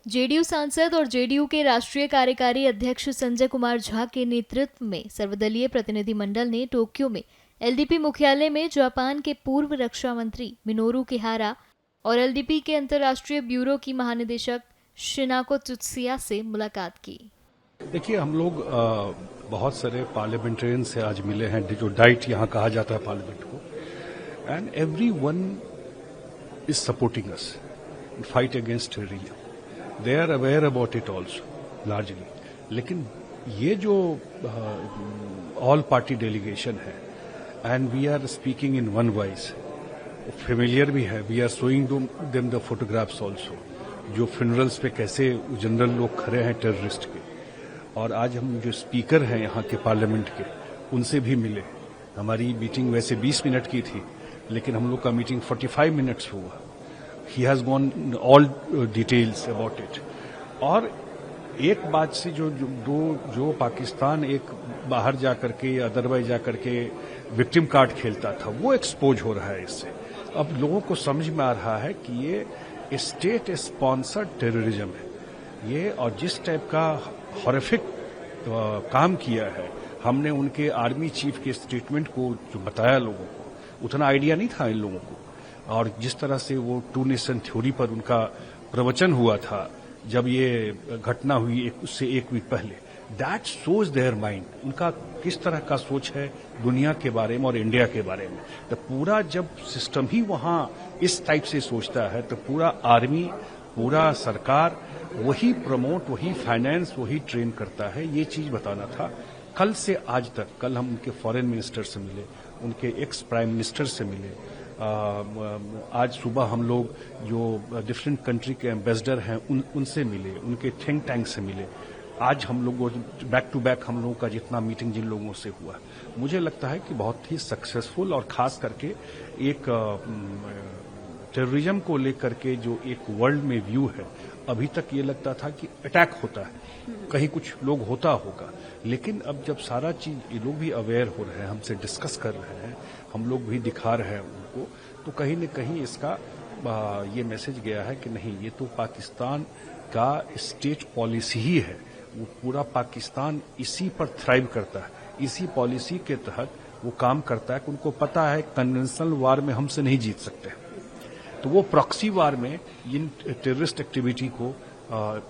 JDU सांसद और JDU के राष्ट्रीय कार्यकारी अध्यक्ष संजय कुमार झा के नेतृत्व में सर्वदलीय प्रतिनिधिमंडल ने टोक्यो में एलडीपी मुख्यालय में जापान के पूर्व रक्षा मंत्री मिनोरू किहारा और एलडीपी के अंतर्राष्ट्रीय ब्यूरो की महानिदेशक शिनाको त्सुत्सिया से मुलाकात की। देखिए, हम लोग बहुत सारे पार्लियामेंटेरियन से आज मिले हैं, जो डाइट यहाँ कहा जाता है पार्लियामेंट को, and everyone is supporting us in fight against terrorism. They are aware about it also largely. लेकिन ये जो ऑल पार्टी डेलीगेशन है and we are speaking in one voice, familiar भी है। We are showing them the photographs also, जो funerals पे कैसे general लोग खड़े हैं टेररिस्ट के। और आज हम जो स्पीकर हैं यहाँ के पार्लियामेंट के, उनसे भी मिले। हमारी मीटिंग वैसे 20 मिनट की थी, लेकिन हम लोग का मीटिंग 45 मिनट्स हुआ। He has gone all details about it. और एक बात से जो पाकिस्तान एक बाहर जाकर के या अदरवाइज जाकर के विक्टिम कार्ड खेलता था, वो एक्सपोज हो रहा है इससे। अब लोगों को समझ में आ रहा है कि ये स्टेट स्पॉन्सर्ड टेररिज्म है ये। और जिस टाइप का हॉरिफिक काम किया है, हमने उनके आर्मी चीफ के स्टेटमेंट को जो बताया लोगों को, उतना आइडिया नहीं था इन लोगों को। और जिस तरह से वो टू नेशन थ्योरी पर उनका प्रवचन हुआ था जब ये घटना हुई उससे एक वीक पहले, दैट शोज देयर माइंड। उनका किस तरह का सोच है दुनिया के बारे में और इंडिया के बारे में। तो पूरा जब सिस्टम ही वहां इस टाइप से सोचता है, तो पूरा आर्मी, पूरा सरकार वही प्रमोट, वही फाइनेंस, वही ट्रेन करता है। ये चीज बताना था। कल से आज तक, कल हम उनके फॉरेन मिनिस्टर से मिले, उनके एक्स प्राइम मिनिस्टर से मिले। आज सुबह हम लोग जो डिफरेंट कंट्री के एम्बेसडर हैं उनसे मिले, उनके थिंक टैंक से मिले। आज हम लोग बैक टू बैक हम लोगों का जितना मीटिंग जिन लोगों से हुआ, मुझे लगता है कि बहुत ही सक्सेसफुल। और खास करके एक टेररिज्म को लेकर के जो एक वर्ल्ड में व्यू है, अभी तक ये लगता था कि अटैक होता है, कहीं कुछ लोग होता होगा। लेकिन अब जब सारा चीज ये लोग भी अवेयर हो रहे हैं, हमसे डिस्कस कर रहे हैं, हम लोग भी दिखा रहे हैं उनको, तो कहीं न कहीं इसका ये मैसेज गया है कि नहीं, ये तो पाकिस्तान का स्टेट पॉलिसी ही है। वो पूरा पाकिस्तान इसी पर थ्राइव करता है, इसी पॉलिसी के तहत वो काम करता है कि उनको पता है कन्वेंशनल वार में हमसे नहीं जीत सकते, तो वो प्रॉक्सी वार में इन टेररिस्ट एक्टिविटी को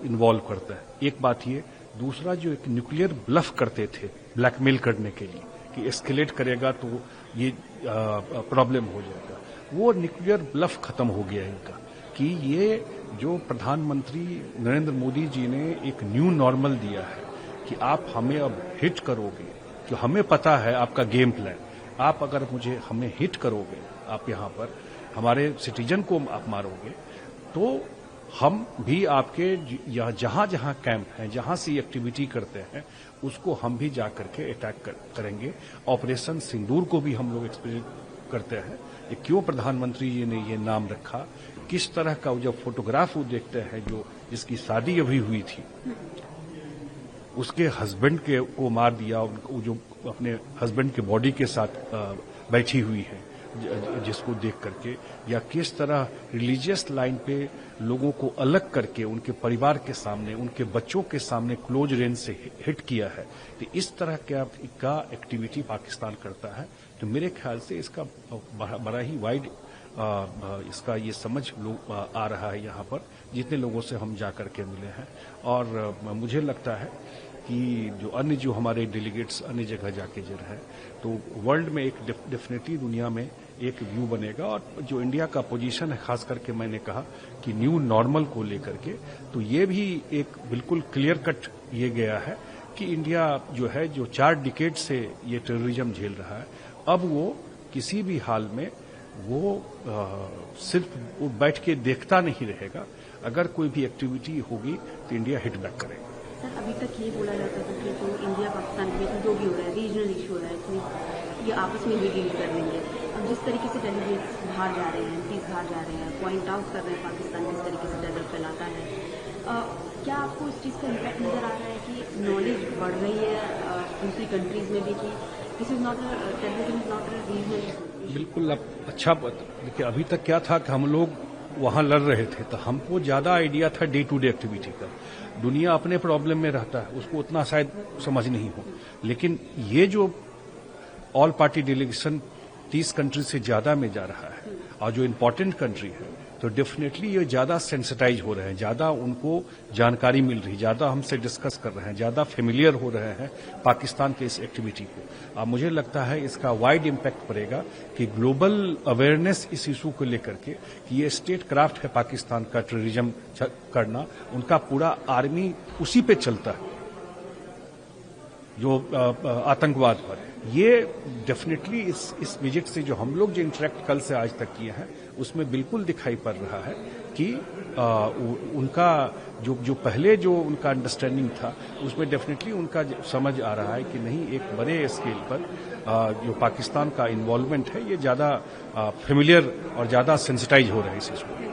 इन्वॉल्व करता है। एक बात ये। दूसरा, जो एक न्यूक्लियर ब्लफ करते थे ब्लैकमेल करने के लिए कि एस्केलेट करेगा तो ये प्रॉब्लम हो जाएगा, वो न्यूक्लियर ब्लफ खत्म हो गया इनका। कि ये जो प्रधानमंत्री नरेंद्र मोदी जी ने एक न्यू नॉर्मल दिया है कि आप हमें अब हिट करोगे, जो हमें पता है आपका गेम प्लान, आप अगर हमें हिट करोगे, आप यहाँ पर हमारे सिटीजन को आप मारोगे, तो हम भी आपके जहां जहां कैंप हैं, जहां से एक्टिविटी करते हैं, उसको हम भी जाकर के अटैक करेंगे। ऑपरेशन सिंदूर को भी हम लोग एक्सपीरियंस करते हैं। ये क्यों प्रधानमंत्री जी ने ये नाम रखा, किस तरह का जब फोटोग्राफ वो देखते हैं, जो जिसकी शादी अभी हुई थी, उसके हस्बैंड को मार दिया, उनको जो अपने हस्बैंड के बॉडी के साथ बैठी हुई है, जिसको देख करके, या किस तरह रिलीजियस लाइन पे लोगों को अलग करके उनके परिवार के सामने, उनके बच्चों के सामने क्लोज रेंज से हिट किया है। तो इस तरह का एक्टिविटी पाकिस्तान करता है। तो मेरे ख्याल से इसका बड़ा ही वाइड इसका ये समझ लोग आ रहा है यहाँ पर, जितने लोगों से हम जाकर के मिले हैं। और मुझे लगता है कि जो हमारे डेलीगेट्स अन्य जगह जाके जर है, तो वर्ल्ड में एक डेफिनेटली दुनिया में एक व्यू बनेगा। और जो इंडिया का पोजीशन है, खास करके मैंने कहा कि न्यू नॉर्मल को लेकर के, तो ये भी एक बिल्कुल क्लियर कट ये गया है कि इंडिया जो है, जो 4 डिकेड से ये टेररिज्म झेल रहा है, अब वो किसी भी हाल में वो सिर्फ वो बैठ के देखता नहीं रहेगा। अगर कोई भी एक्टिविटी होगी तो इंडिया हिट बैक करेगा। सर, अभी तक ये बोला जाता था कि जो इंडिया पाकिस्तान के बीच जो भी हो रहा है, रीजनल इशू हो रहा है, तो ये आपस में भी डील कर लेंगे। अब जिस तरीके से डेलीगेट्स बाहर जा रहे हैं, एमपीज बाहर जा रहे हैं, पॉइंट आउट कर रहे हैं पाकिस्तान किस तरीके से टेरर फैलाता है, क्या आपको इस चीज़ का इम्पैक्ट नजर आ रहा है कि नॉलेज बढ़ रही है दूसरी कंट्रीज में भी कि this is not terrorism is not a regional issue? बिल्कुल। अब अच्छा, देखिए, अभी तक क्या था कि हम लोग वहां लड़ रहे थे तो हमको ज्यादा आइडिया था डे टू डे एक्टिविटी का। दुनिया अपने प्रॉब्लम में रहता है, उसको उतना शायद समझ नहीं हो, लेकिन ये जो ऑल पार्टी डेलीगेशन 30 कंट्री से ज्यादा में जा रहा है और जो इम्पोर्टेंट कंट्री है, तो डेफिनेटली ये ज्यादा सेंसिटाइज हो रहे हैं, ज्यादा उनको जानकारी मिल रही, ज्यादा हमसे डिस्कस कर रहे हैं, ज्यादा फेमिलियर हो रहे हैं पाकिस्तान के इस एक्टिविटी को। मुझे लगता है इसका वाइड इम्पैक्ट पड़ेगा कि ग्लोबल अवेयरनेस इस इशू को लेकर के कि ये स्टेट क्राफ्ट है पाकिस्तान का टेररिज्म करना, उनका पूरा आर्मी उसी पे चलता है जो आतंकवाद पर है। ये डेफिनेटली इस विजिट से जो हम लोग जो इंटरेक्ट कल से आज तक किए हैं उसमें बिल्कुल दिखाई पड़ रहा है कि उनका जो पहले जो उनका अंडरस्टैंडिंग था उसमें डेफिनेटली उनका समझ आ रहा है कि नहीं, एक बड़े स्केल पर जो पाकिस्तान का इन्वॉल्वमेंट है ये ज्यादा फेमिलियर और ज्यादा सेंसिटाइज हो रहे हैं इस इशू में।